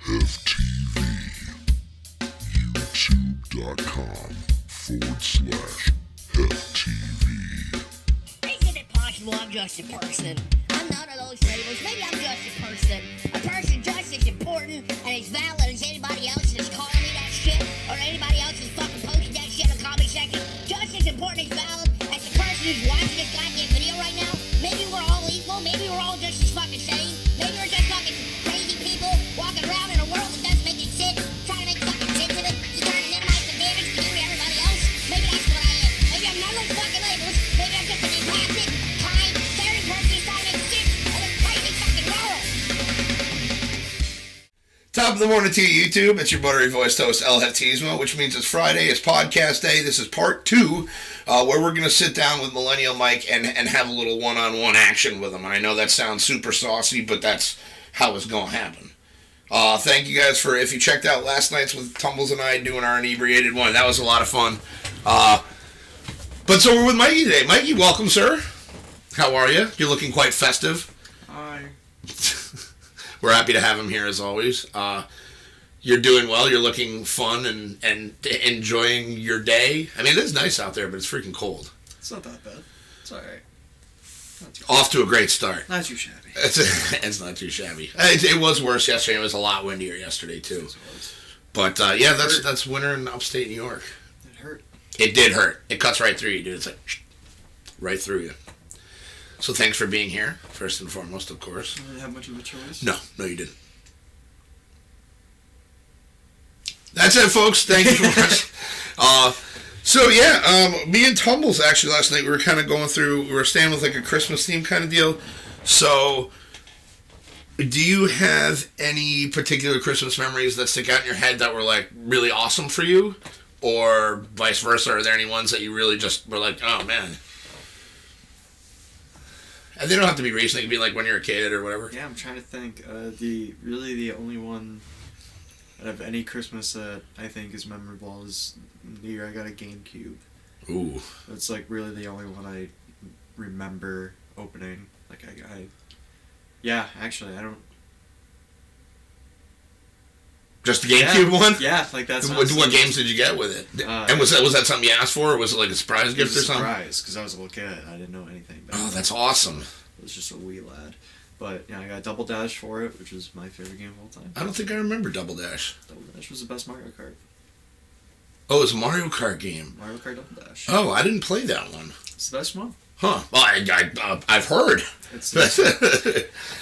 HefTV. YouTube.com/HefTV. Isn't it possible I'm just a person? I'm none of those labels. Maybe I'm just a person. A person just as important and as valid as anybody else that's calling me that shit, or anybody else that's fucking posting that shit in the comment section. Just as important as valid as the person who's watching this goddamn video right now. Maybe we're all equal. Maybe we're all just as fucking sane. Maybe we're just fucking crazy people walking around in a world that doesn't make any sense, trying to make fucking sense of it, just trying to minimize the damage to you and everybody else. Maybe that's what I am. Maybe I'm none of those fucking labels. Maybe I'm just an empathic, kind, caring person who's trying to make sense of this crazy fucking world. Top of the morning to you, YouTube. It's your buttery voiced host, HefTV, which means it's Friday. It's podcast day. This is part 2, where we're going to sit down with Millenial Mike and have a little one-on-one action with him. And I know that sounds super saucy, but that's how it's going to happen. Thank you guys for, if you checked out last night's with Tumbles and I doing our inebriated one, that was a lot of fun. But so we're with Mikey today. Mikey, welcome, sir. How are you? You're looking quite festive. Hi. We're happy to have him here as always. You're doing well. You're looking fun and enjoying your day. I mean, it is nice out there, but it's freaking cold. It's not that bad. It's alright. Off to a great start. Not too shabby. It's not too shabby. It was worse yesterday. It was a lot windier yesterday, too. But, yeah, that's winter in upstate New York. It hurt. It did hurt. It cuts right through you, dude. It's like, right through you. So thanks for being here, first and foremost, of course. I didn't have much of a choice. No, you didn't. That's it, folks. Thank you for watching. Me and Tumbles, actually, last night, we were kind of going through, we were staying with like a Christmas theme kind of deal. So, do you have any particular Christmas memories that stick out in your head that were like really awesome for you? Or vice versa? Are there any ones that you really just were like, oh man? And they don't have to be recent. They can be like when you're a kid or whatever. Yeah, I'm trying to think. The only one out of any Christmas that I think is memorable is the year I got a GameCube. Ooh. That's like really the only one I remember opening. Like yeah, actually, I don't. Just the GameCube one? Yeah, like that's. What games did you get with it? And was that something you asked for, or was it like a surprise gift or something? It was a surprise, because I was a little kid. I didn't know anything about it. Oh, that's awesome. I was just a wee lad. But, yeah, I got Double Dash for it, which is my favorite game of all time. I don't think I remember Double Dash. Double Dash was the best Mario Kart. Oh, it was a Mario Kart game. Mario Kart Double Dash. Oh, I didn't play that one. It's the best one. Huh. Well, I've heard.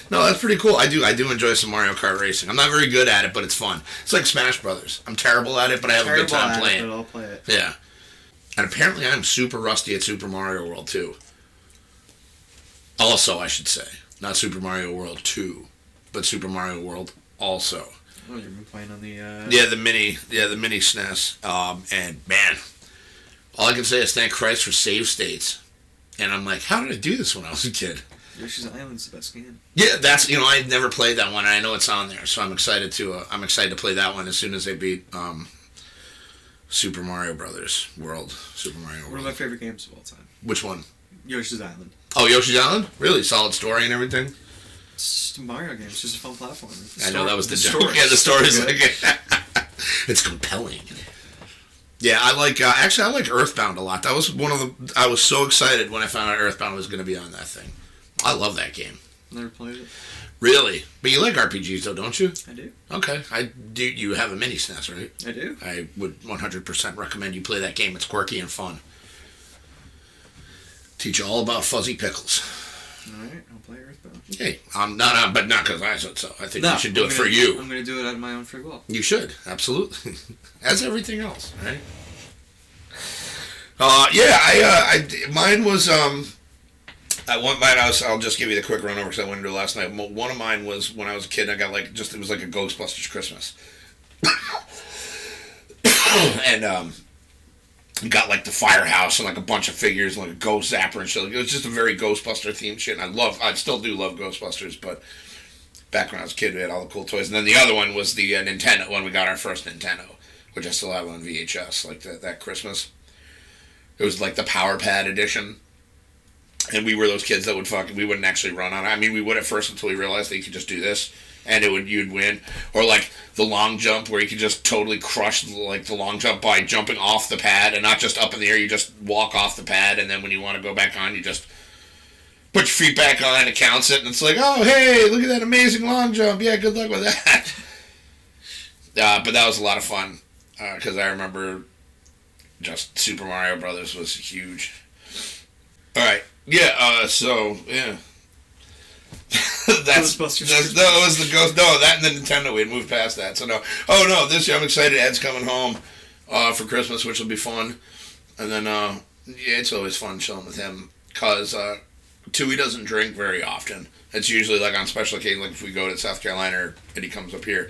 No, that's pretty cool. I do enjoy some Mario Kart racing. I'm not very good at it, but it's fun. It's like Smash Brothers. I'm terrible at it, but I have a good time playing. But I'll play it. Yeah. And apparently I'm super rusty at Super Mario World 2. Also, I should say. Not Super Mario World 2, but Super Mario World also. Oh, you've been playing on the... the mini SNES. And, man, all I can say is thank Christ for save states. And I'm like, how did I do this when I was a kid? Yoshi's Island's the best game. Yeah, that's, I never played that one, and I know it's on there, so I'm excited to play that one as soon as they beat Super Mario Brothers World. Super Mario World. One of my favorite games of all time. Which one? Yoshi's Island. Oh, Yoshi's Island? Really? Solid story and everything? It's just a Mario game. It's just a fun platform. I know, that was the joke. Yeah, the story's like... It's compelling. Yeah, I like Earthbound a lot. That was I was so excited when I found out Earthbound was going to be on that thing. I love that game. Never played it. Really? But you like RPGs though, don't you? I do. Okay. You have a mini SNES, right? I do. I would 100% recommend you play that game. It's quirky and fun. Teach you all about fuzzy pickles. Alright, I'll play Earthbound. Hey, not because I said so. I think you should do it for you. I'm going to do it out of my own free will. You should, absolutely. As everything else, right? Mine was, I'll just give you the quick run over because I went into it last night. One of mine was when I was a kid, I got it was like a Ghostbusters Christmas. And, got like the firehouse and like a bunch of figures and like a ghost zapper and shit. It was just a very Ghostbuster themed shit. And I still do love Ghostbusters, but back when I was a kid, we had all the cool toys. And then the other one was the Nintendo, when we got our first Nintendo, which I still have on VHS, like that Christmas. It was like the Power Pad edition. And we were those kids that we wouldn't actually run on it. I mean, we would at first until we realized that you could just do this, and you'd win. Or like the long jump where you could just totally crush like the long jump by jumping off the pad and not just up in the air. You just walk off the pad, and then when you want to go back on, you just put your feet back on and it counts it. And it's like, oh hey, look at that amazing long jump. Yeah, good luck with that. But that was a lot of fun because I remember just Super Mario Brothers was huge. All right. Yeah, so, yeah. That was the Ghost. No, that and the Nintendo, we had moved past that. So, no. Oh, no, this year I'm excited. Ed's coming home for Christmas, which will be fun. And then, yeah, it's always fun chilling with him. Because, Tui doesn't drink very often. It's usually, like, on special occasions, like if we go to South Carolina and he comes up here.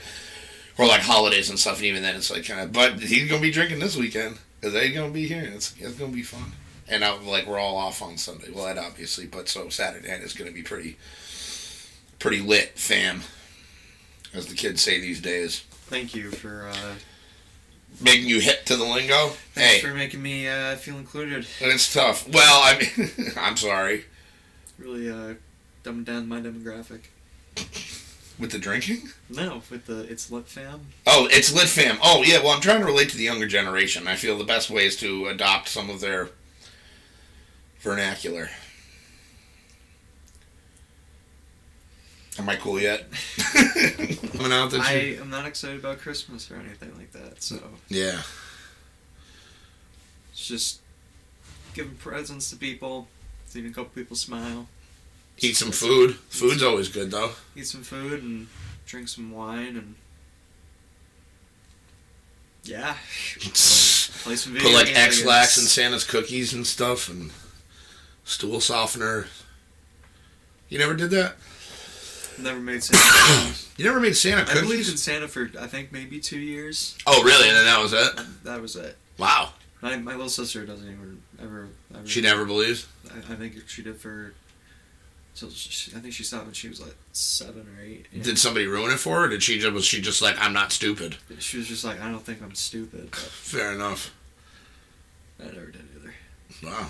Or, like, holidays and stuff, and even then it's, like, kind of... But he's going to be drinking this weekend. Because they're going to be here. It's going to be fun. And we're all off on Sunday. Well, Ed obviously, but so Saturday night is going to be pretty lit, fam, as the kids say these days. Thank you for making you hip to the lingo. Thanks for making me feel included. And it's tough. Well, I mean, I'm sorry. Really dumbed down my demographic. With the drinking? No, with the It's Lit Fam. Oh, It's Lit Fam. Oh, yeah, well, I'm trying to relate to the younger generation. I feel the best way is to adopt some of their vernacular. Am I cool yet? I am not excited about Christmas or anything like that, so... Yeah. It's just giving presents to people, seeing a couple people smile. Eat some food. Food's always good, though. Eat some food and drink some wine and... Yeah. Play some video Put like games, X-Lax in Santa's cookies and stuff and stool softener. You never did that? Never made Santa. You never made Santa cookies? I believed in Santa for, I think, maybe 2 years. Oh, really? And then that was it? That was it. Wow. My little sister doesn't even ever she never believes? I think she did for... So I think she stopped when she was like 7 or 8. Yeah. Did somebody ruin it for her? Or was she just like, I'm not stupid? She was just like, I don't think I'm stupid. But fair enough. I never did either. Wow.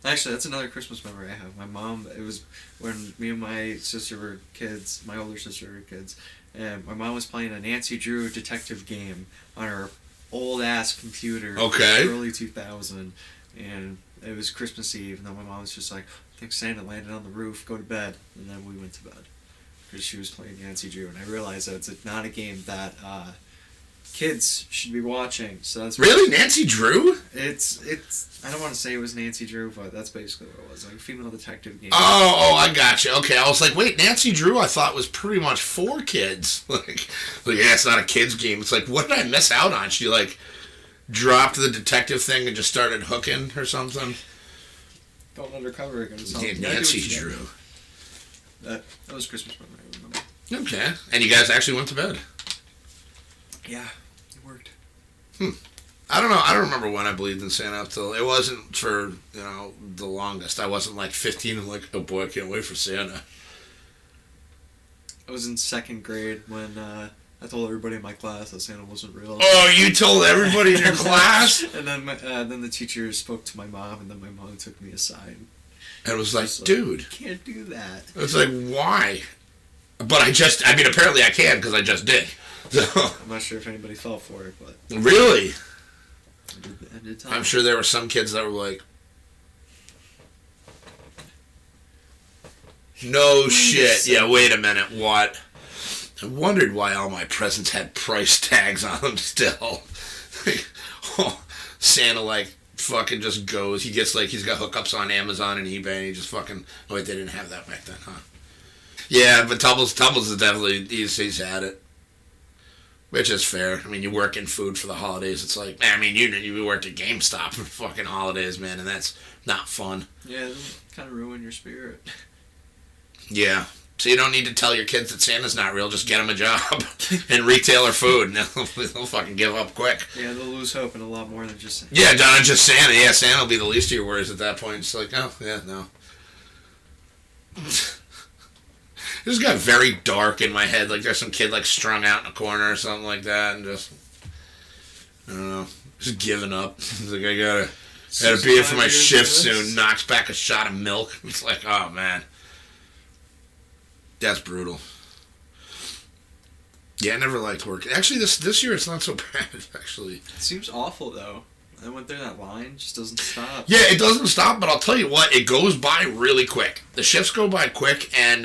Actually, that's another Christmas memory I have. My mom, it was when me and my sister were kids, my older sister were kids, and my mom was playing a Nancy Drew detective game on her old-ass computer. Okay. Early 2000, and it was Christmas Eve, and then my mom was just like, I think Santa landed on the roof, go to bed, and then we went to bed. Because she was playing Nancy Drew, and I realized that it's not a game that kids should be watching. So that's really Nancy Drew. It's. I don't want to say it was Nancy Drew, but that's basically what it was, like a female detective game. Oh, I got you. Okay, I was like, wait, Nancy Drew. I thought was pretty much for kids. Like, yeah, it's not a kids game. It's like, what did I miss out on? She like dropped the detective thing and just started hooking or something. Going undercover again. Yeah, Nancy Drew. That was Christmas memory, I remember. Okay, and you guys actually went to bed. Yeah, it worked. I don't know. I don't remember when I believed in Santa up till it wasn't for the longest. I wasn't like 15 and like, oh boy, I can't wait for Santa. I was in 2nd grade when I told everybody in my class that Santa wasn't real. Oh, you told everybody in your class? And then the teacher spoke to my mom, and then my mom took me aside. And it was like, dude, you can't do that. It's like, why? But I mean, apparently I can because I just did. So. I'm not sure if anybody fell for it, but... Really? I did tell I'm sure there were some kids that were like, no shit. Yeah, wait a minute, what? I wondered why all my presents had price tags on them still. Santa, like, fucking just goes. He gets, like, he's got hookups on Amazon and eBay, and he just fucking... Oh, wait, they didn't have that back then, huh? Yeah, but Tubbles is definitely... He's had it. Which is fair. I mean, you work in food for the holidays. It's like, man, I mean, you worked at GameStop for fucking holidays, man, and that's not fun. Yeah, it'll kind of ruin your spirit. Yeah. So you don't need to tell your kids that Santa's not real. Just get them a job in retailer food, and they'll fucking give up quick. Yeah, they'll lose hope in a lot more than just Santa. Yeah, not just Santa. Yeah, Santa will be the least of your worries at that point. It's like, oh, yeah, no. It just got very dark in my head. Like there's some kid like strung out in a corner or something like that, and just I don't know, just giving up. It's like I Had a beer for my 65 years shift of this. soon. Knocks back a shot of milk. It's like, oh man, that's brutal. Yeah, I never liked working. Actually, this year it's not so bad. Actually, It seems awful though. I went through that line, just doesn't stop. yeah, it doesn't stop. But I'll tell you what, it goes by really quick. The shifts go by quick, and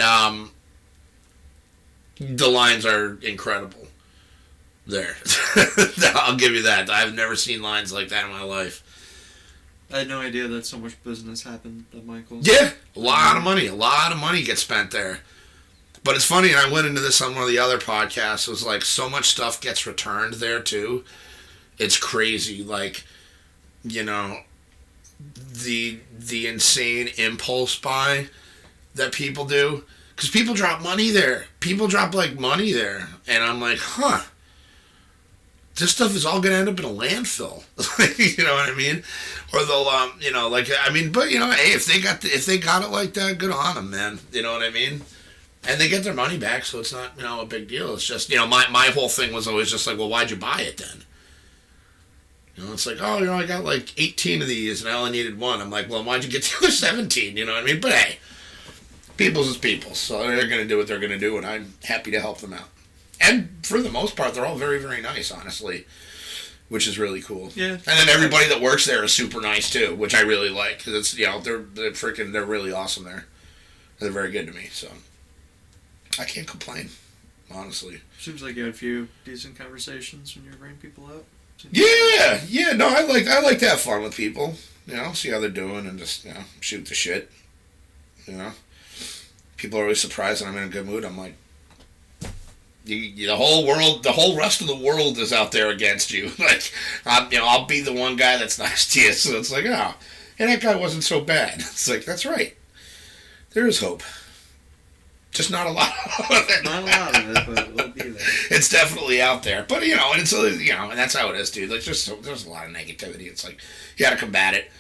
the lines are incredible. There, I'll give you that. I've never seen lines like that in my life. I had no idea that so much business happened at Michael's. Yeah, a lot of money gets spent there. But it's funny, and I went into this on one of the other podcasts, it was like so much stuff gets returned there too. It's crazy, like, you know, the insane impulse buy that people do. Because people drop money there. People drop, like, money there. And I'm like, huh. This stuff is all going to end up in a landfill. You know what I mean? Or they'll, you know, like, I mean, but, you know, hey, if they got it like that, good on them, man. You know what I mean? And they get their money back, so it's not, you know, a big deal. It's just, you know, my whole thing was always just like, well, why'd you buy it then? You know, it's like, oh, you know, I got like 18 of these and I only needed one. I'm like, well, why'd you get the other 17? You know what I mean? But hey, people's is people's. So they're going to do what they're going to do, and I'm happy to help them out. And for the most part, they're all very, very nice, honestly, which is really cool. Yeah. And then everybody that works there is super nice, too, which I really like. Because it's, you know, they're really awesome there. They're very good to me, so I can't complain, honestly. Seems like you had a few decent conversations when you were bringing people out. Yeah, no, I like to have fun with people, you know, see how they're doing and just, you know, shoot the shit, you know. People are always surprised when I'm in a good mood. I'm like, the whole rest of the world is out there against you. Like, I'll be the one guy that's nice to you, so it's like, oh, and that guy wasn't so bad. It's like, that's right. There is hope. Just not a lot of it. Not a lot of it, but it'll be there. It's definitely out there. But, you know, and so, you know, and that's how it is, dude. Like, there's a lot of negativity. It's like, you gotta combat it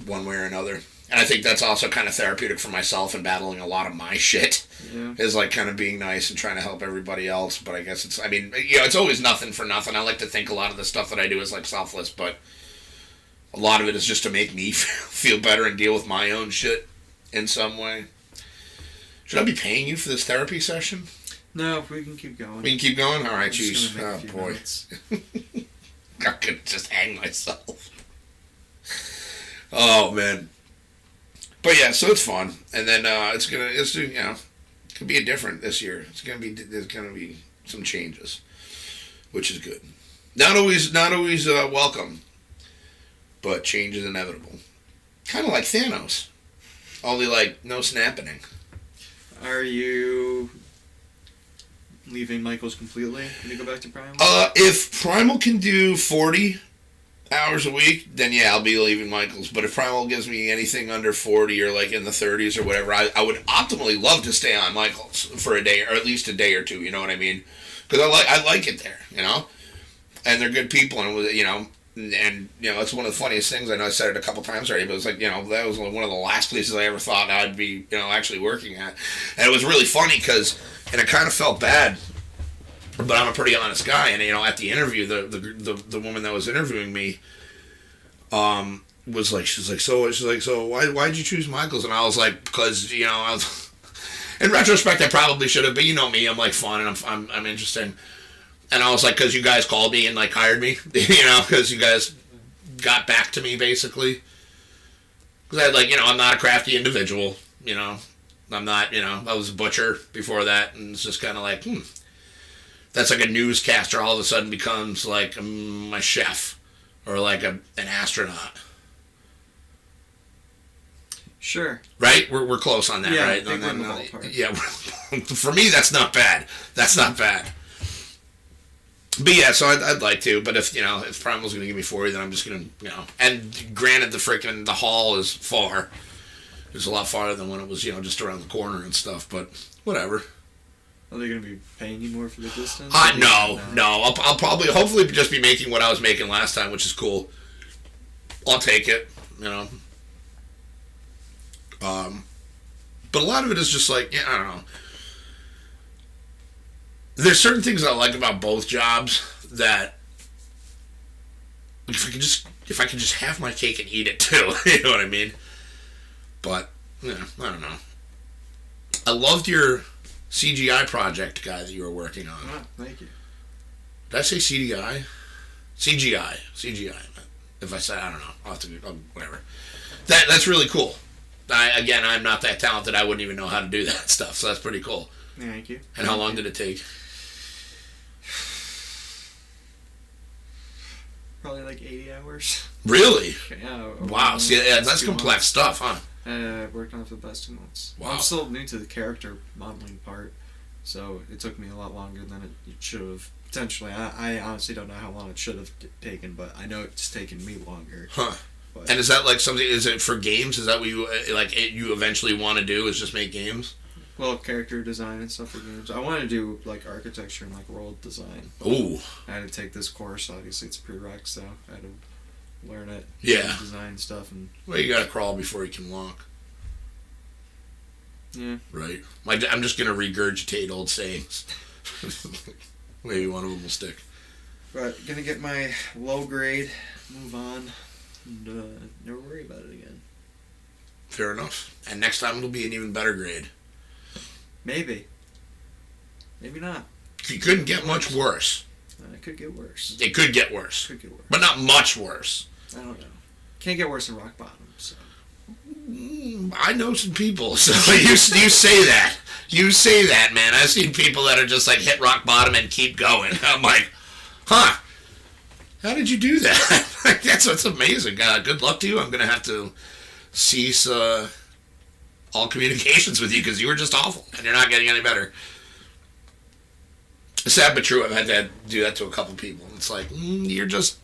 one way or another. And I think that's also kind of therapeutic for myself in battling a lot of my shit. Yeah. Is like kind of being nice and trying to help everybody else. But I guess I mean, you know, it's always nothing for nothing. I like to think a lot of the stuff that I do is like selfless, but a lot of it is just to make me feel better and deal with my own shit in some way. Should I be paying you for this therapy session? No, we can keep going. We can keep going? All right, I'm just jeez. gonna Oh, make a few boy. minutes. I could just hang myself. Oh, man. But yeah, so it's fun. And then it's you know, it could be different this year. There's gonna be some changes, which is good. Not always welcome, but change is inevitable. Kind of like Thanos. Only like no snapping. Are you leaving Michael's completely when you go back to Primal? If Primal can do 40 hours a week, then yeah, I'll be leaving Michael's. But if Primal gives me anything under 40 or like in the 30s or whatever, I would optimally love to stay on Michael's for a day or at least a day or two. You know what I mean? Because I like it there, you know, and they're good people, and you know. And, you know, it's one of the funniest things. I know I said it a couple times already, but it was like, you know, that was one of the last places I ever thought I'd be, you know, actually working at. And it was really funny because, and it kind of felt bad, but I'm a pretty honest guy. And, you know, at the interview, the woman that was interviewing me was like, she's like, so why'd you choose Michael's? And I was like, because, you know, in retrospect, I probably should have, but you know me, I'm like fun and I'm interesting. And I was like, because you guys called me and, like, hired me, you know, because you guys got back to me, basically. Because I had, like, you know, I'm not a crafty individual, you know. I'm not, you know, I was a butcher before that, and it's just kind of like, that's like a newscaster all of a sudden becomes, like, my chef or, like, an astronaut. Sure. Right? We're close on that, yeah, right? I think we're in the ballpark. Yeah, for me, that's not bad. That's not bad. But yeah, so I'd like to, but if, you know, if Primal's going to give me 40, then I'm just going to, you know, and granted the hall is far. It's a lot farther than when it was, you know, just around the corner and stuff, but whatever. Are they going to be paying you more for the distance? No. I'll probably, hopefully just be making what I was making last time, which is cool. I'll take it, you know. But a lot of it is just like, yeah, I don't know. There's certain things I like about both jobs that if I could just if I could just have my cake and eat it too. You know what I mean? But, yeah, I don't know. I loved your CGI project guy that you were working on. Oh, thank you. Did I say CGI? CGI. If I said, I don't know. I'll have to, whatever. That's really cool. I'm not that talented. I wouldn't even know how to do that stuff. So that's pretty cool. Thank you. And how long did it take? Probably like 80 hours. Really? Yeah. Wow. See, that's complex stuff, huh? I worked on it for the past 2 months. Wow. I'm still new to the character modeling part, so it took me a lot longer than it should have. Potentially, I honestly don't know how long it should have taken, but I know it's taken me longer. Huh. But, and is that like something? Is it for games? Is that what you you eventually want to do? Is just make games? Well, character design and stuff for games. I want to do like architecture and like world design. Ooh. I had to take this course. Obviously, it's a prereq, so I had to learn it. Yeah. Design stuff and. Well, you gotta crawl before you can walk. Yeah. Right. I'm just gonna regurgitate old sayings. Maybe one of them will stick. But gonna get my low grade, move on, and never worry about it again. Fair enough. And next time it'll be an even better grade. Maybe. Maybe not. You couldn't get much worse. It could get worse. It could get worse. Could get worse. But not much worse. I don't know. Can't get worse than rock bottom, so. I know some people, so you say that. You say that, man. I've seen people that are just like hit rock bottom and keep going. I'm like, huh? How did you do that? That's amazing. Good luck to you. I'm gonna have to cease all communications with you because you were just awful and you're not getting any better. Sad but true. I've had to do that to a couple people. It's like you're just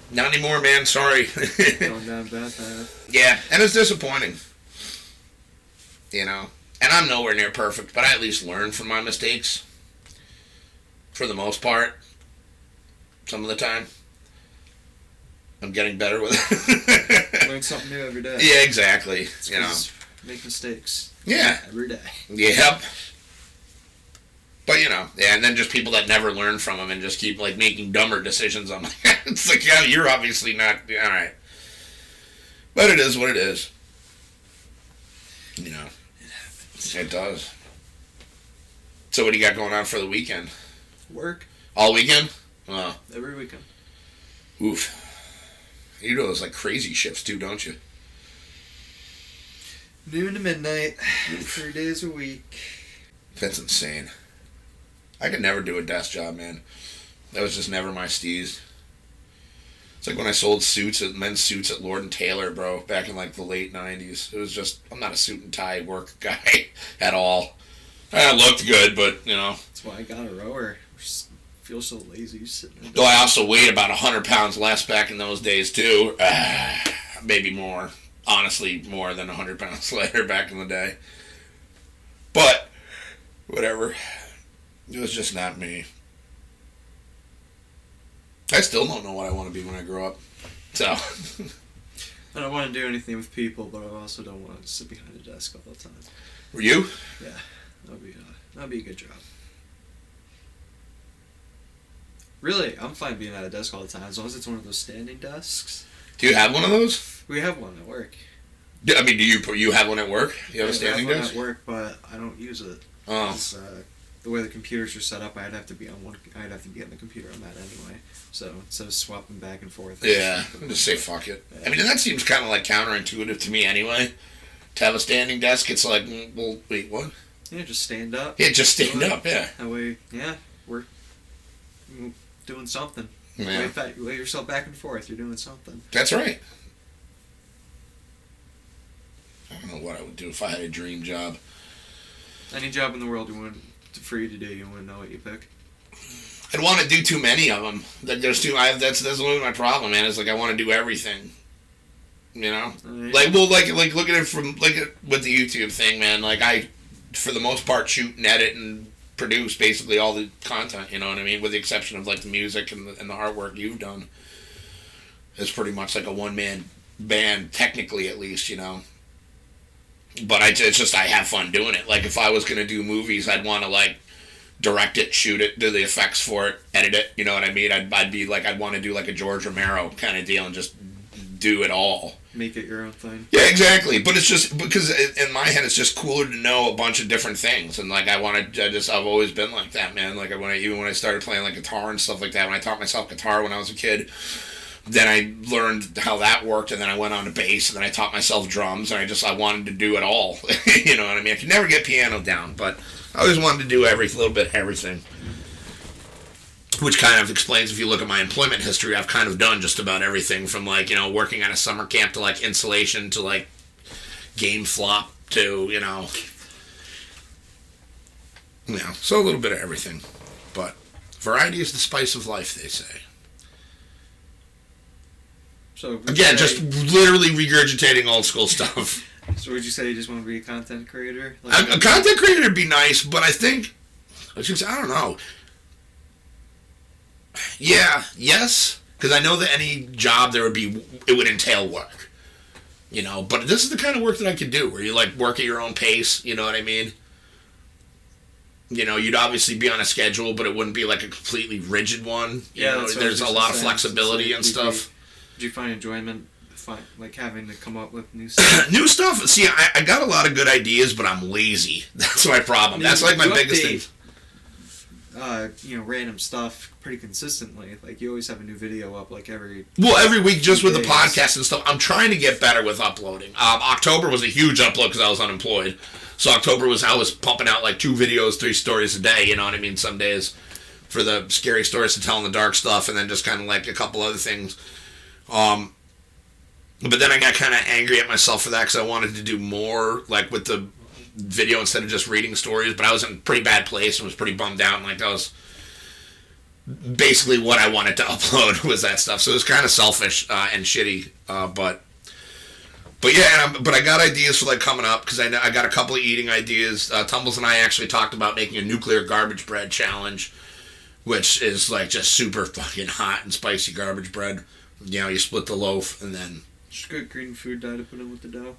not anymore, man. Sorry. Going down bad path. Yeah, and it's disappointing. You know, and I'm nowhere near perfect, but I at least learn from my mistakes. For the most part, some of the time, I'm getting better with it. Learn something new every day. Yeah, exactly. You know, make mistakes. Yeah, every day. Yep. But, you know, yeah, and then just people that never learn from them and just keep, like, making dumber decisions. I'm like, it's like, yeah, you're obviously not, all right. But it is what it is. You know. It happens. It does. So what do you got going on for the weekend? Work. All weekend? Oh. Every weekend. Oof. You do those, like, crazy shifts, too, don't you? Noon to midnight. 3 days a week. That's insane. I could never do a desk job, man. That was just never my steez. It's like when I sold men's suits at Lord & Taylor, bro, back in like the late 90s. It was just, I'm not a suit and tie work guy at all. I looked good, but, you know. That's why I got a rower. Feel so lazy sitting there. Though I also weighed about 100 pounds less back in those days, too. Maybe more. Honestly, more than 100 pounds later back in the day. But, whatever. It was just not me. I still don't know what I want to be when I grow up. So. I don't want to do anything with people, but I also don't want to sit behind a desk all the time. Were you? Yeah. That'd be a good job. Really, I'm fine being at a desk all the time, as long as it's one of those standing desks. Do you have one of those? We have one at work. I mean, do you have one at work? You have a standing I have desk? one at work, but I don't use it. Oh. The way the computers are set up, I'd have to be on the computer on that anyway. So instead of swapping back and forth. Yeah, just say fuck it. Yeah. I mean, that seems kind of like counterintuitive to me anyway. To have a standing desk, it's like, well, wait, what? Yeah, just stand up. Yeah, just stand up, yeah. That way, yeah, we're doing something. Yeah. Weigh yourself back and forth, you're doing something. That's right. I don't know what I would do if I had a dream job. Any job in the world for you to do, you wouldn't know what you pick. I'd want to do too many of them. That's literally my problem, man. It's like I want to do everything. You know, like look at it from with the YouTube thing, man. Like I, for the most part, shoot and edit and produce basically all the content. You know what I mean, with the exception of like the music and the artwork you've done. It's pretty much like a one-man band, technically at least. You know. But it's just I have fun doing it. Like if I was gonna do movies, I'd want to like direct it, shoot it, do the effects for it, edit it. You know what I mean? I'd be like, I'd want to do like a George Romero kind of deal and just do it all. Make it your own thing. Yeah, exactly. But it's just because in my head, it's just cooler to know a bunch of different things. And like I've always been like that, man. Like even when I started playing like guitar and stuff like that, when I taught myself guitar when I was a kid, then I learned how that worked, and then I went on to bass, and then I taught myself drums, and I wanted to do it all. You know what I mean? I could never get piano down, but I always wanted to do a little bit of everything. Which kind of explains, if you look at my employment history, I've kind of done just about everything from, like, you know, working at a summer camp to, like, installation to, like, game flop to, you know, so a little bit of everything. But variety is the spice of life, they say. So again, just literally regurgitating old school stuff. So would you say you just want to be a content creator? A content creator would be nice, but I think, I don't know. Yeah, yes, because I know that any job it would entail work, you know. But this is the kind of work that I could do, where you like work at your own pace. You know what I mean? You know, you'd obviously be on a schedule, but it wouldn't be like a completely rigid one. You know, there's a lot of flexibility and stuff. Did you find enjoyment, like having to come up with new stuff? New stuff? See, I got a lot of good ideas, but I'm lazy. That's my problem. That's like my biggest thing. You know, random stuff pretty consistently. Like, you always have a new video up, like, every week, just with the podcast and stuff. I'm trying to get better with uploading. October was a huge upload because I was unemployed. So October I was pumping out like 2 videos, 3 stories a day, you know what I mean, some days, for the scary stories to tell and the dark stuff, and then just kind of like a couple other things. But then I got kind of angry at myself for that, because I wanted to do more, like, with the video instead of just reading stories. But I was in a pretty bad place and was pretty bummed out, and like that was basically what I wanted to upload, was that stuff. So it was kind of selfish and shitty. But yeah, but I got ideas for like coming up, because I got a couple of eating ideas. Tumbles and I actually talked about making a nuclear garbage bread challenge, which is like just super fucking hot and spicy garbage bread. You know, you split the loaf and then just good green food dye to put in with the dough.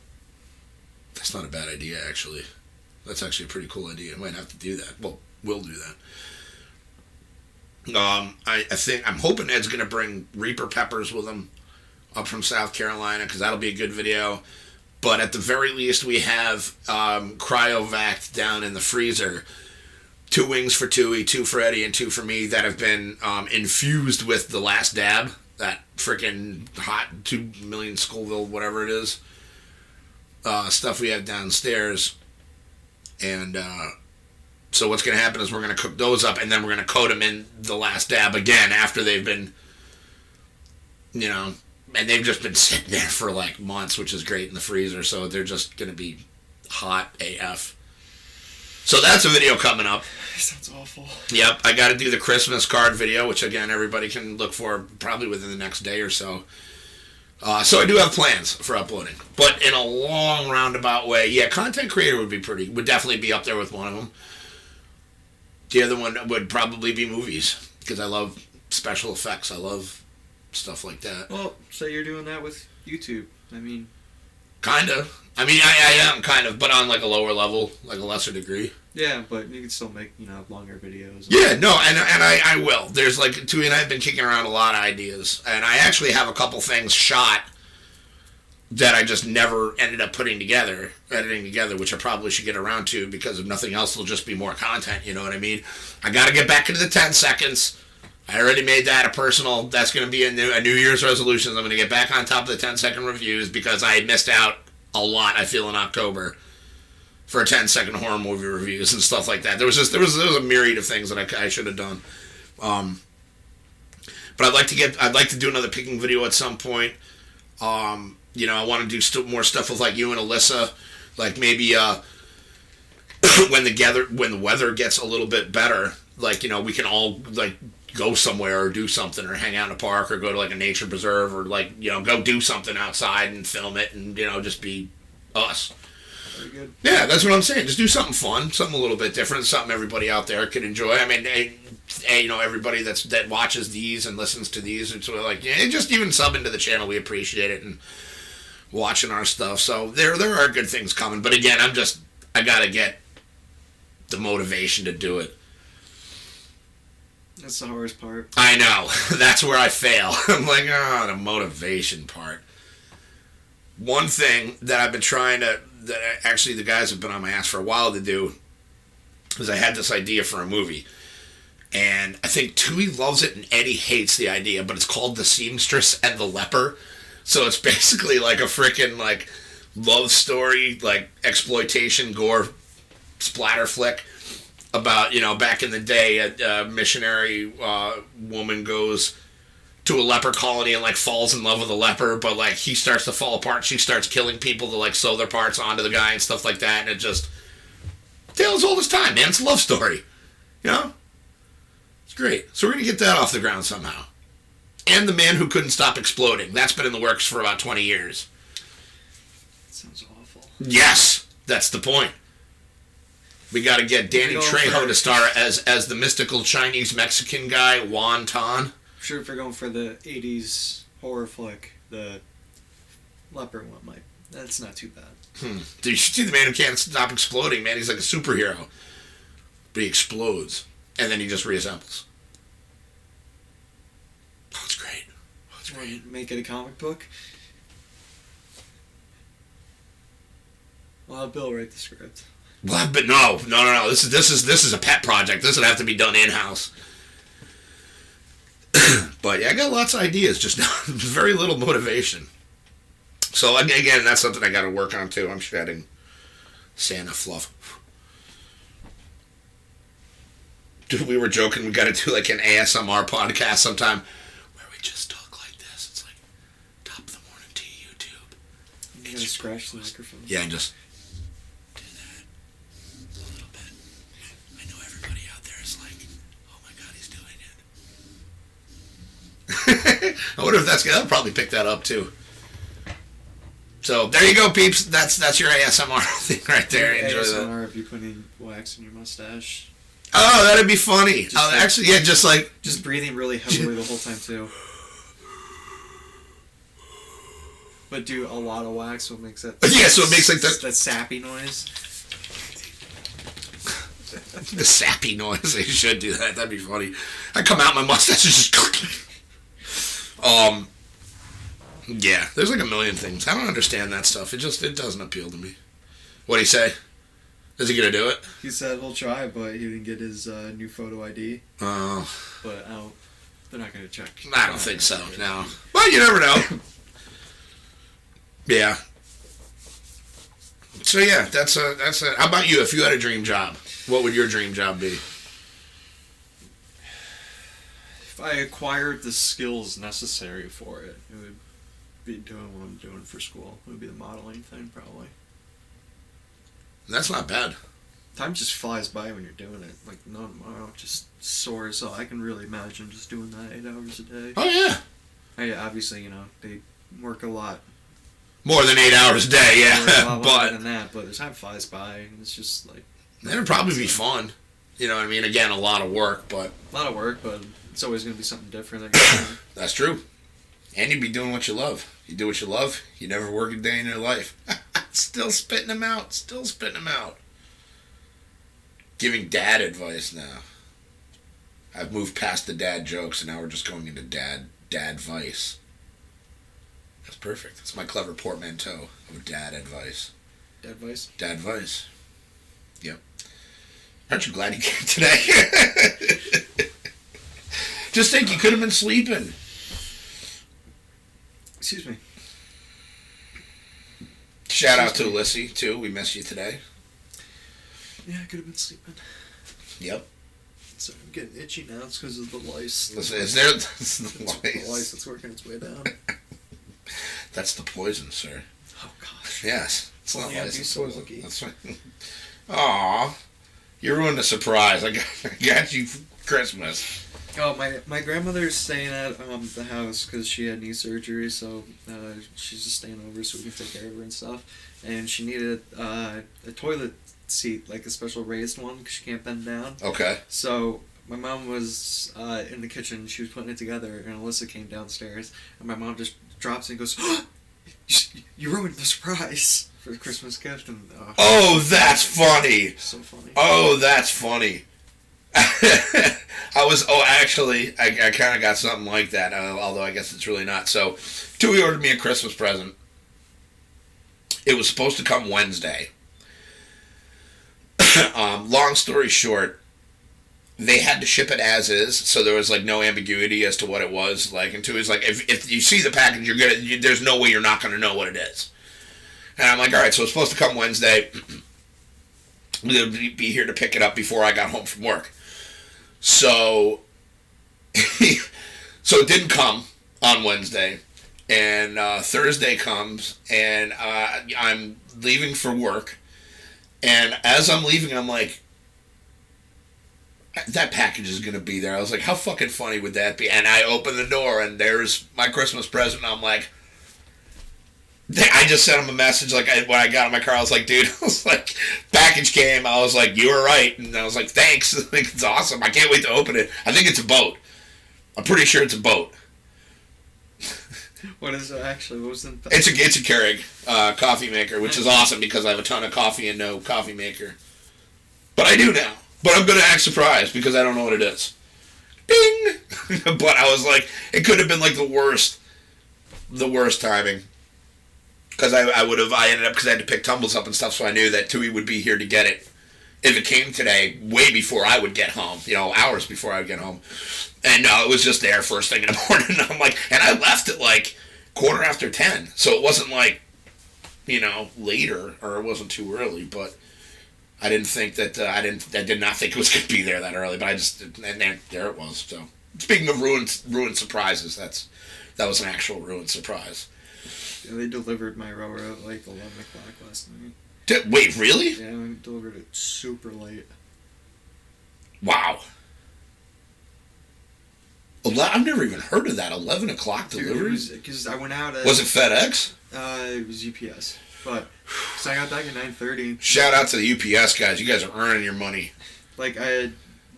That's not a bad idea, actually. That's actually a pretty cool idea. I might have to do that. Well, we'll do that. I think, I'm hoping Ed's going to bring Reaper peppers with him up from South Carolina, because that'll be a good video. But at the very least, we have cryovac down in the freezer. 2 wings for Tui, 2 for Eddie, and 2 for me, that have been infused with the last dab. That freaking hot 2 million Scoville, whatever it is. Stuff we have downstairs. And so what's going to happen is we're going to cook those up, and then we're going to coat them in the last dab again after they've been, you know, and they've just been sitting there for like months, which is great in the freezer. So they're just going to be hot AF. So that's a video coming up. Sounds awful. Yep, I got to do the Christmas card video, which again everybody can look for probably within the next day or so. So I do have plans for uploading, but in a long roundabout way, yeah, content creator would definitely be up there with one of them. The other one would probably be movies, because I love special effects. I love stuff like that. Well, so you're doing that with YouTube. I mean, kind of. I mean, I am kind of, but on like a lower level, like a lesser degree. Yeah, but you can still make, you know, longer videos. Yeah, no, and I will. There's like, Tui and I have been kicking around a lot of ideas, and I actually have a couple things shot that I just never ended up editing together, which I probably should get around to, because if nothing else, it'll just be more content, you know what I mean? I gotta get back into the 10 seconds. I already made that a personal, that's gonna be a New Year's resolution. I'm gonna get back on top of the 10-second reviews, because I missed out a lot, I feel, in October for 10-second horror movie reviews and stuff like that. There was a myriad of things that I should have done. But I'd like to do another picking video at some point. You know, I want to do more stuff with like you and Alyssa, like maybe when the weather gets a little bit better, like, you know, we can all like go somewhere or do something, or hang out in a park, or go to like a nature preserve, or like, you know, go do something outside and film it, and, you know, just be us. Very good. Yeah, that's what I'm saying. Just do something fun, something a little bit different, something everybody out there could enjoy. I mean, you know, everybody that watches these and listens to these, and sort of like, yeah, just even sub into the channel, we appreciate it, and watching our stuff. So there are good things coming. But again, I gotta get the motivation to do it. That's the hardest part. I know. That's where I fail. I'm like, the motivation part. One thing that I've been trying to, that actually the guys have been on my ass for a while to do, is I had this idea for a movie. And I think Tui loves it and Eddie hates the idea, but it's called The Seamstress and the Leper. So it's basically like a freaking, like, love story, like, exploitation, gore, splatter flick about, you know, back in the day, a missionary woman goes to a leper colony and, like, falls in love with a leper, but, like, he starts to fall apart. She starts killing people to, like, sew their parts onto the guy and stuff like that, and it just... Tale as old as time, man. It's a love story. You know? It's great. So we're going to get that off the ground somehow. And The Man Who Couldn't Stop Exploding. That's been in the works for about 20 years. That sounds awful. Yes! That's the point. We got to get Danny Trejo to star as the mystical Chinese-Mexican guy, Juan Tan. I'm sure if you're going for the 80s horror flick, the leper one might... That's not too bad. Did you see The Man Who Can't Stop Exploding? Man, he's like a superhero. But he explodes. And then he just reassembles. Oh, it's great. Oh, it's great. Make it a comic book? Well, I'll Bill write the script. What? But no. This is a pet project. This would have to be done in-house. But yeah, I got lots of ideas, just very little motivation. So again, that's something I got to work on too. I'm shedding Santa fluff. Dude, we were joking. We got to do like an ASMR podcast sometime where we just talk like this. It's like Top of the Morning Tea YouTube. You gotta scratch the microphone. Yeah, and just do that a little bit. I know everybody out there is like, oh my god, he's doing it. I wonder if that'll probably pick that up too. So there you go, peeps. That's your ASMR thing right there. Enjoy ASMR that. if you put in wax in your mustache. Oh, that'd be funny. Actually, yeah, just like... Just breathing really heavily the whole time, too. But do a lot of wax, so it makes that... Yeah, so it makes like that sappy noise. The sappy noise. They should do that. That'd be funny. I come out, my mustache is just... Yeah, there's like a million things. I don't understand that stuff. It doesn't appeal to me. What'd he say? Is he gonna do it? He said he'll try, but he didn't get his new photo ID. Oh. But they're not gonna check. I don't think so, no. But you never know. Yeah. So yeah, that's a. How about you? If you had a dream job, what would your dream job be? If I acquired the skills necessary for it, it would be doing what I'm doing for school. It would be the modeling thing, probably. That's not bad. Time just flies by when you're doing it. Like, no tomorrow just soars. So I can really imagine just doing that 8 hours a day. Oh, yeah. Obviously, they work a lot. More than 8 hours a day, yeah. A lot longer than that, but the time flies by, and it's just like... That'd probably be fun. You know what I mean? Again, a lot of work, but... A lot of work, but it's always going to be something different. That's true. And you'd be doing what you love. You do what you love, you never work a day in your life. Still spitting them out. Giving dad advice now. I've moved past the dad jokes, and now we're just going into dad advice. That's perfect. That's my clever portmanteau of dad advice. Dad advice? Dad advice. Yep. Aren't you glad you came today? Just think, you could have been sleeping. Excuse me. Shout out to Lissy, too. We missed you today. Yeah, I could have been sleeping. Yep. So I'm getting itchy now. It's because of the lice. Listen, is there the lice? The lice that's working its way down. That's the poison, sir. Oh, gosh. Yes. It's not I'd lice. be It's so poison. lucky. That's right. Aw. You ruined the surprise. I got you for Christmas. Oh, my grandmother's staying at the house because she had knee surgery, so she's just staying over so we can take care of her and stuff. And she needed a toilet seat, like a special raised one, because she can't bend down. Okay. So my mom was in the kitchen, she was putting it together, and Alyssa came downstairs, and my mom just drops it and goes, oh, you ruined the surprise for the Christmas gift. And oh, that's funny. So funny. Oh, that's funny. I kind of got something like that, although I guess it's really not. So, Tui ordered me a Christmas present. It was supposed to come Wednesday. Long story short, they had to ship it as is, so there was like no ambiguity as to what it was. Like, and Tui's like, if you see the package, there's no way you're not gonna know what it is. And I'm like, all right, so it's supposed to come Wednesday. We'll be here to pick it up before I got home from work. So, so it didn't come on Wednesday, and Thursday comes, and I'm leaving for work, and as I'm leaving, I'm like, that package is going to be there. I was like, how fucking funny would that be? And I open the door, and there's my Christmas present, and I'm like, I just sent him a message, like, when I got in my car, I was like, dude, I was like, package came, I was like, you were right, and I was like, thanks, like, it's awesome, I can't wait to open it. I think it's a boat. I'm pretty sure it's a boat. What is it actually? What was the... It's a Keurig coffee maker, which is awesome because I have a ton of coffee and no coffee maker. But I do now. But I'm going to act surprised because I don't know what it is. Ding! But I was like, it could have been like the worst timing. Because I ended up, because I had to pick tumbles up and stuff, so I knew that Tui would be here to get it if it came today, way before I would get home, hours before I would get home. And it was just there first thing in the morning. I'm like, and I left at like 10:15, so it wasn't like, later, or it wasn't too early, but I didn't think that, I did not think it was going to be there that early, but and there it was. So, speaking of ruined surprises, that was an actual ruined surprise. Yeah, they delivered my rower at like 11 o'clock last night. Wait, really? Yeah, they delivered it super late. Wow. I've never even heard of that. 11 o'clock delivery? Because I went out at... Was it FedEx? It was UPS. But, because I got back at 9:30. Shout out to the UPS guys. You guys are earning your money. Like,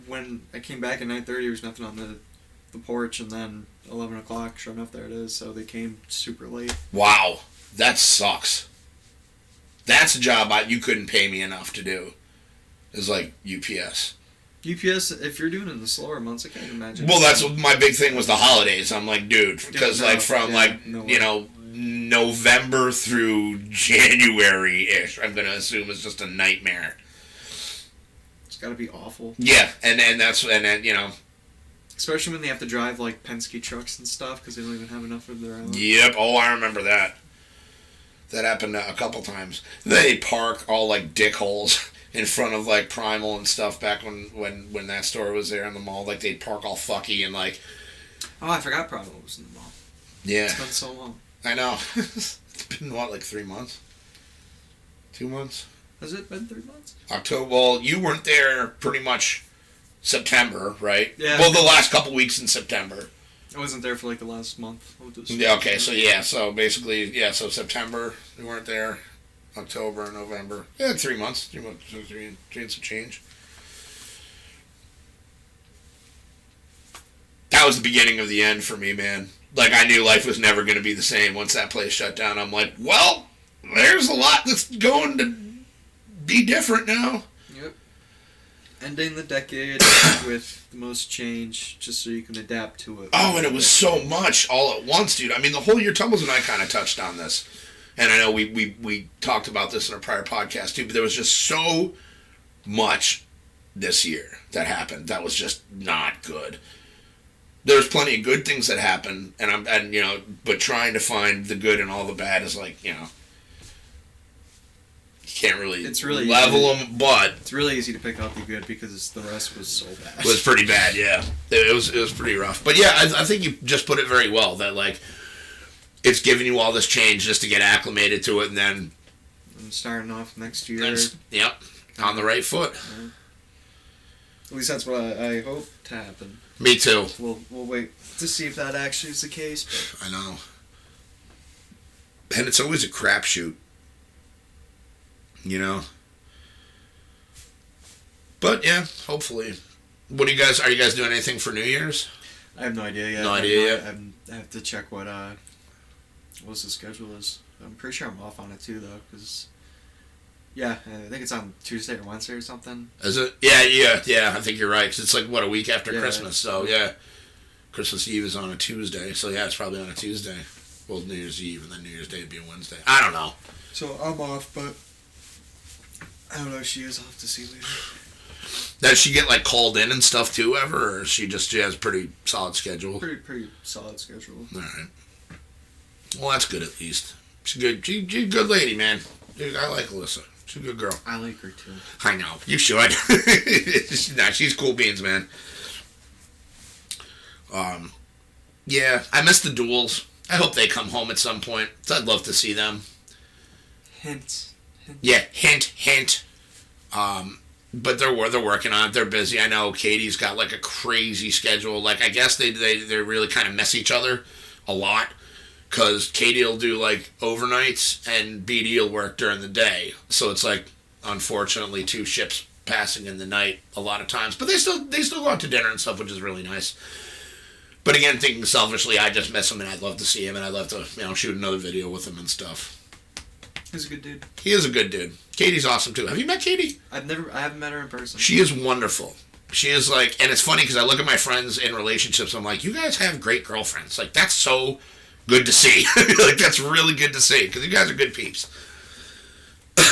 when I came back at 9:30, there was nothing on the porch, and then 11 o'clock, sure enough, there it is. So they came super late. Wow. That sucks. That's a job you couldn't pay me enough to do. Is like UPS. UPS, if you're doing it in the slower months, I can't imagine. Well, that's what my big thing was, the holidays. I'm like, dude, because November through January-ish, I'm going to assume it's just a nightmare. It's got to be awful. Yeah, and then, especially when they have to drive, like, Penske trucks and stuff, because they don't even have enough of their own. Yep, I remember that. That happened a couple times. They park all, like, dickholes in front of, like, Primal and stuff back when that store was there in the mall. Like, they'd park all fucky and, like... Oh, I forgot Primal was in the mall. Yeah. It's been so long. I know. It's been, what, like 3 months? 2 months? Has it been 3 months? October. Well, you weren't there pretty much September, right? Yeah. Well, the last couple weeks in September. I wasn't there for like the last month. Yeah, okay, so basically, so September, we weren't there. October, November. Yeah, 3 months. 3 months, three and some change. That was the beginning of the end for me, man. Like, I knew life was never going to be the same once that place shut down. I'm like, well, there's a lot that's going to be different now. Yep. Ending the decade with the most change, just so you can adapt to it. Oh, and it was so much all at once, dude. I mean, the whole year, Tumbles and I kind of touched on this. And I know we talked about this in a prior podcast, too, but there was just so much this year that happened that was just not good. There's plenty of good things that happen, but trying to find the good and all the bad is like, you can't really level them, but... It's really easy to pick out the good because the rest was so bad. It was pretty bad, yeah. It was pretty rough. But yeah, I think you just put it very well, that like, it's giving you all this change just to get acclimated to it, and then... I'm starting off next year. Yep, on the right foot. Yeah. At least that's what I hope to happen. Me too. We'll wait to see if that actually is the case. But. I know. And it's always a crapshoot. But yeah, hopefully. Are you guys doing anything for New Year's? I have no idea yet. No idea yet? I have to check what the schedule is. I'm pretty sure I'm off on it too, though, because Yeah, I think it's on Tuesday or Wednesday or something. Is it? Yeah. I think you're right. 'Cause it's like, what, a week after Yeah. Christmas. So, yeah. Christmas Eve is on a Tuesday. So, yeah, it's probably on a Tuesday. Well, New Year's Eve, and then New Year's Day would be a Wednesday. I don't know. So I'm off, but I don't know if she is. I'll have to see later. Does she get, like, called in and stuff, too, ever? Or she has a pretty solid schedule? Pretty solid schedule. All right. Well, that's good at least. She's good. She's a good lady, man. Dude, I like Alyssa. She's a good girl. I like her, too. I know. You should. Nah, she's cool beans, man. Yeah, I miss the duels. I hope they come home at some point. I'd love to see them. Hint. Yeah, hint. But they're working on it. They're busy. I know Katie's got like a crazy schedule. Like, I guess they really kind of mess each other a lot. Because Katie will do like overnights and BD will work during the day. So it's like, unfortunately, two ships passing in the night a lot of times. But they still go out to dinner and stuff, which is really nice. But again, thinking selfishly, I just miss him and I'd love to see him and I'd love to, shoot another video with him and stuff. He's a good dude. He is a good dude. Katie's awesome too. Have you met Katie? I haven't met her in person. She is wonderful. She is like, and it's funny because I look at my friends in relationships, I'm like, you guys have great girlfriends. Like, that's so good to see. Like, that's really good to see because you guys are good peeps.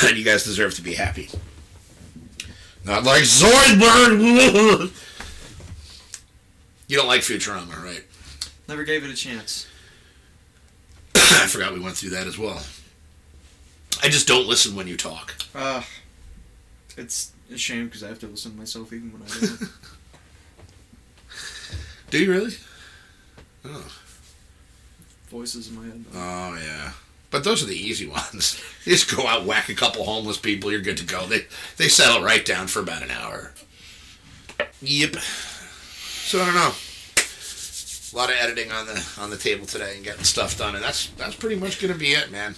And you guys deserve to be happy. Not like Zoidberg. You don't like Futurama, right? Never gave it a chance. I forgot we went through that as well. I just don't listen when you talk. It's a shame because I have to listen to myself even when I don't. Do you really? Oh. Voices in my head. Oh, yeah. But those are the easy ones. You just go out, whack a couple homeless people, you're good to go. They settle right down for about an hour. Yep. So I don't know. A lot of editing on the table today and getting stuff done, and that's pretty much gonna be it, man.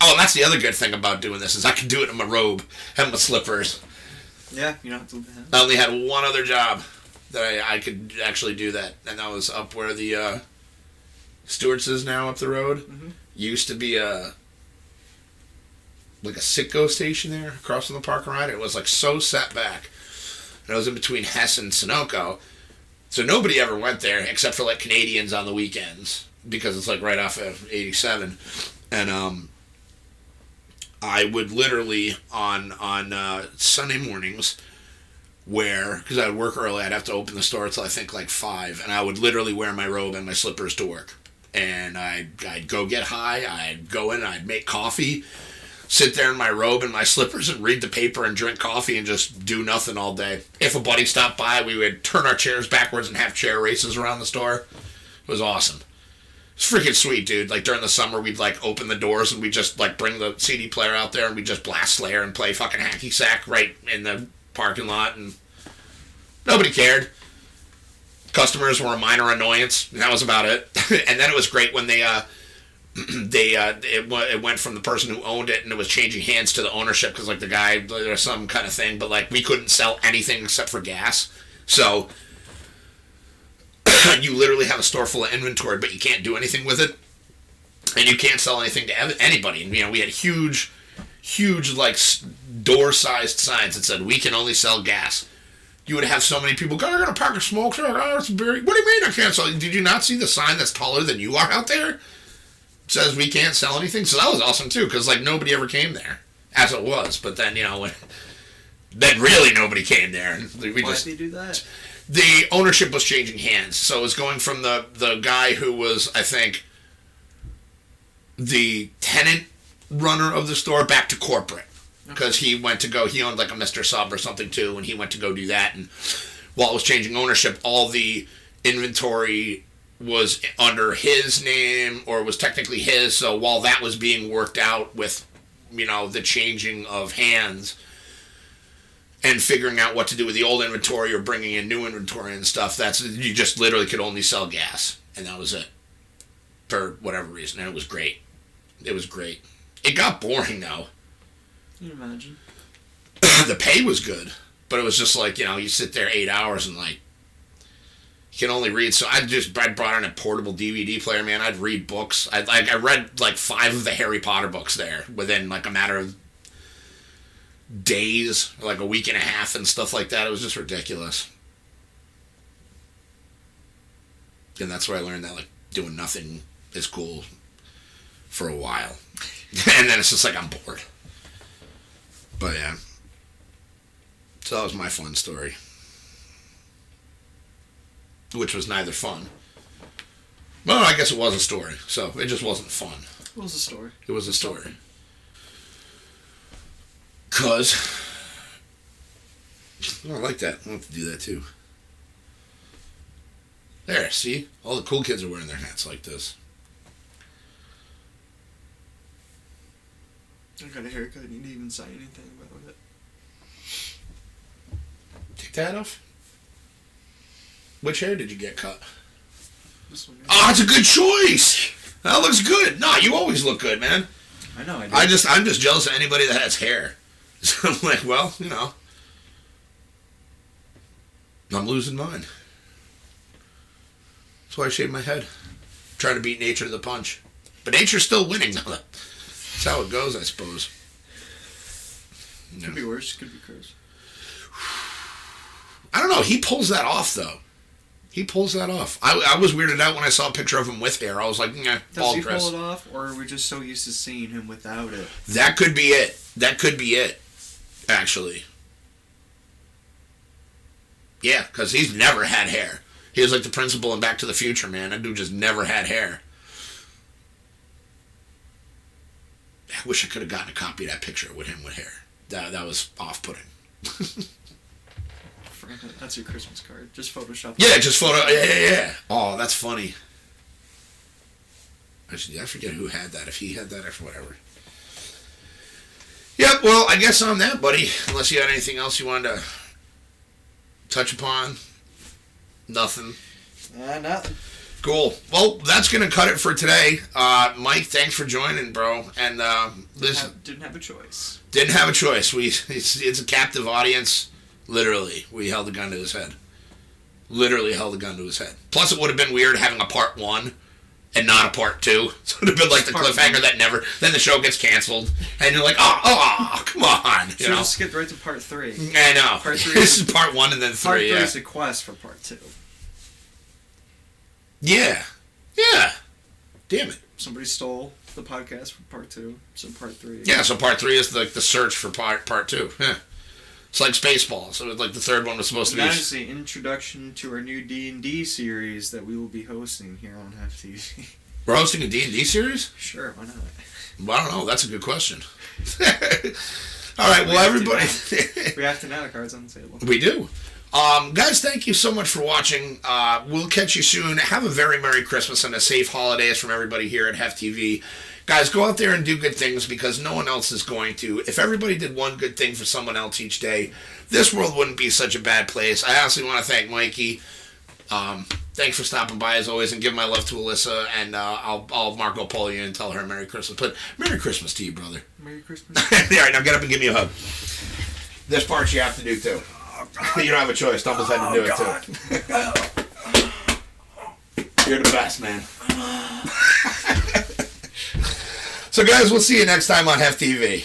Oh, and that's the other good thing about doing this is I can do it in my robe and my slippers. Yeah, you don't have to leave the house. I only had one other job that I could actually do that, and that was up where the Stewart's is now up the road. Mm-hmm. Used to be a Citgo station there across from the parking lot. It was like so set back. And it was in between Hess and Sunoco. So nobody ever went there except for like Canadians on the weekends because it's like right off of 87. And I would literally on Sunday mornings because I would work early, I'd have to open the store till I think like 5, and I would literally wear my robe and my slippers to work. And I'd go get high, I'd go in, I'd make coffee, sit there in my robe and my slippers and read the paper and drink coffee and just do nothing all day. If a buddy stopped by, we would turn our chairs backwards and have chair races around the store. It was awesome. It's freaking sweet, dude. Like, during the summer, we'd, like, open the doors and we'd just, like, bring the CD player out there and we'd just blast Slayer and play fucking hacky sack right in the parking lot, and nobody cared. Customers were a minor annoyance, and that was about it. And then it was great when it went from the person who owned it and it was changing hands to the ownership because, like, the guy, there was some kind of thing, but, like, we couldn't sell anything except for gas. So you literally have a store full of inventory, but you can't do anything with it, and you can't sell anything to anybody. And, we had huge, like, door-sized signs that said, "We can only sell gas." You would have so many people go, "I got a pack of smokes. What do you mean I can't sell?" Did you not see the sign that's taller than you are out there? It says we can't sell anything. So that was awesome too, because like nobody ever came there, as it was. But then then really nobody came there. And Why did they do that? The ownership was changing hands, so it was going from the guy who was, I think, the tenant runner of the store back to corporate. Because he owned like a Mr. Sub or something too, and he went to go do that. And while it was changing ownership, all the inventory was under his name, or was technically his. So while that was being worked out with, the changing of hands and figuring out what to do with the old inventory or bringing in new inventory and stuff, you just literally could only sell gas, and that was it for whatever reason. And it was great. It was great. It got boring though. Can you imagine? The pay was good, but it was just like, you sit there 8 hours and like, you can only read. So I brought in a portable DVD player, man. I'd read books. I read like 5 of the Harry Potter books there within like a matter of days, or like a week and a half and stuff like that. It was just ridiculous. And that's where I learned that, like, doing nothing is cool for a while. And then it's just like I'm bored. But yeah. So that was my fun story. Which was neither fun. Well, I guess it was a story. So it just wasn't fun. It was a story. It was a story. Because... Oh, I like that. I want to do that too. There, see? All the cool kids are wearing their hats like this. I got a haircut. You didn't even say anything about it. Take that off? Which hair did you get cut? This one. Oh, that's a good choice! That looks good. Nah, you always look good, man. I know, I do. I'm just jealous of anybody that has hair. So I'm like, well, you know. I'm losing mine. That's why I shaved my head. Trying to beat nature to the punch. But nature's still winning, though. That's how it goes, I suppose. Could be worse. Could be cursed. I don't know. He pulls that off, though. He pulls that off. I was weirded out when I saw a picture of him with hair. I was like, Does bald he Chris. pull it off, or are we just so used to seeing him without it? That could be it. That could be it, actually. Yeah, because he's never had hair. He was like the principal in Back to the Future, man. That dude just never had hair. I wish I could have gotten a copy of that picture with him with hair. That was off-putting. That's your Christmas card. Just Photoshop. Yeah, just photo. Yeah. Oh, that's funny. I forget who had that. If he had that or whatever. Yep, well, I guess on that, buddy. Unless you had anything else you wanted to touch upon. Nothing. Nothing. Cool. Well, that's going to cut it for today. Mike, thanks for joining, bro. And Didn't have a choice. Didn't have a choice. It's a captive audience. Literally, we held a gun to his head. Literally held a gun to his head. Plus, it would have been weird having a part 1 and not a part 2. So it would have been like the cliffhanger that never... Then the show gets canceled. And you're like, oh, come on. Should have skipped right to part 3. I know. Part 3 this is part 1 and then 3, Part 3 yeah. is a quest for part 2. Yeah. Damn it. Somebody stole the podcast for part 2, so part 3. Yeah, so part 3 is like the search for part 2. Yeah. It's like Spaceballs. So like the third one was supposed to be... That is the introduction to our new D&D series that we will be hosting here on HefTV. We're hosting a D&D series? Sure, why not? Well, I don't know. That's a good question. All right, well, everybody... We have to now. The cards on the table. We do. Guys, thank you so much for watching. We'll catch you soon. Have a very Merry Christmas and a safe holidays from everybody here at HefTV. Guys, go out there and do good things because no one else is going to. If everybody did one good thing for someone else each day, this world wouldn't be such a bad place. I honestly want to thank Mikey. Thanks for stopping by as always, and give my love to Alyssa, and I'll Marco Polo you and tell her Merry Christmas. But Merry Christmas to you, brother. Merry Christmas. All right, now get up and give me a hug. This part you have to do too. You don't have a choice. Dumble's had to do it too. You're the best, man. So guys, we'll see you next time on HefTV.